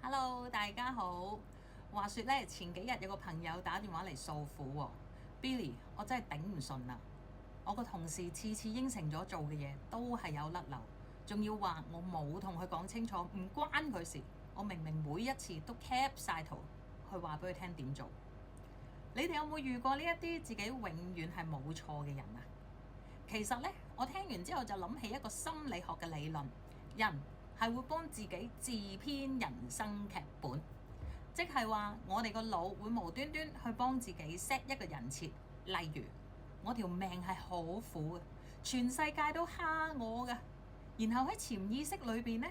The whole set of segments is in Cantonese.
Hello，大家好。話說咧，前幾日有個朋友打電話嚟訴苦喎，Billy，我真係頂唔順啦。我個同事次次應承咗做嘅嘢都係有甩漏，仲要話我冇同佢講清楚，唔關佢事。我明明每一次都 cap 晒圖去話俾佢聽點做。你哋有冇遇過呢一啲自己永遠係冇錯嘅人啊？其實呢，我聽完之後就諗起一個心理學嘅理論，人係會幫自己自編人生劇本，即係話我哋個腦會無端端去幫自己 set 一個人設，例如我條命係好苦嘅，全世界都蝦我㗎，然後喺潛意識裏邊呢，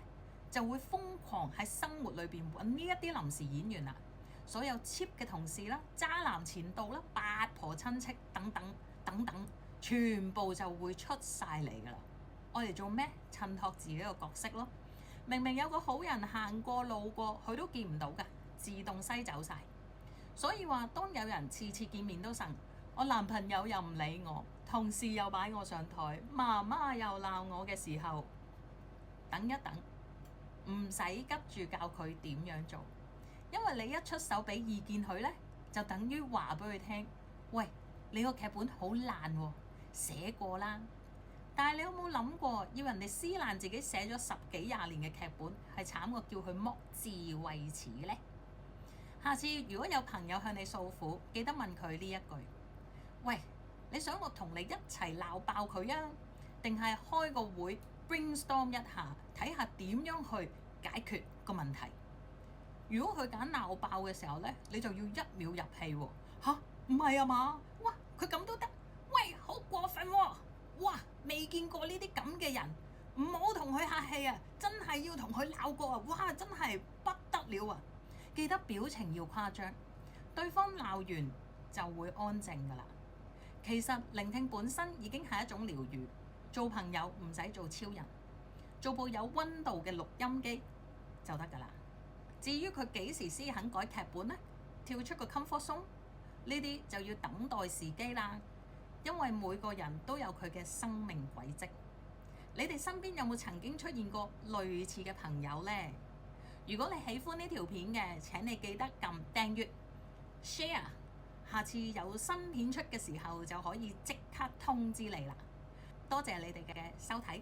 就會瘋狂喺生活裏邊揾呢一啲臨時演員啦，所有 cheap 嘅同事啦、渣男前度啦、八婆親戚等等等等，全部就會出晒嚟㗎啦。我哋做咩？襯托自己個角色咯。明明有個好人行過路過，佢都見唔到㗎，自動篩走晒。所以話，當有人次次見面都呻，我男朋友又唔理我，同事又擺我上台，媽媽又鬧我嘅時候，等一等，唔使急住教佢點樣做，因為你一出手俾意見佢呢，就等於話俾佢聽，喂，你個劇本好爛喎，寫過啦。但係你有冇諗過，要人哋撕爛自己寫咗10幾20年嘅劇本，係慘過叫佢剝智慧齒呢？下次如果有朋友向你訴苦，記得問佢呢一句：喂，你想我同你一齊鬧爆佢啊？定係開個會 brainstorm 一下，睇下點樣去解決個問題？如果佢揀鬧爆嘅時候呢，你就要1秒入戲喎。吓？唔係啊嘛？哇，佢咁都得？喂，好過分喎！哇！未見過呢啲咁嘅人，唔好同佢客氣啊！真係要同佢鬧過啊！哇！真係不得了啊！記得表情要誇張，對方鬧完就會安靜㗎啦。其實聆聽本身已經係一種療癒，做朋友唔使做超人，做部有溫度嘅錄音機就得㗎啦。至於佢幾時先肯改劇本呢？跳出個 comfort zone 呢啲就要等待時機啦。因為每個人都有佢嘅生命軌跡，你哋身邊有冇曾經出現過類似嘅朋友呢？如果你喜歡呢條片嘅，請你記得撳訂閱、share， 下次有新片出嘅時候就可以即刻通知你啦。多謝你哋嘅收睇。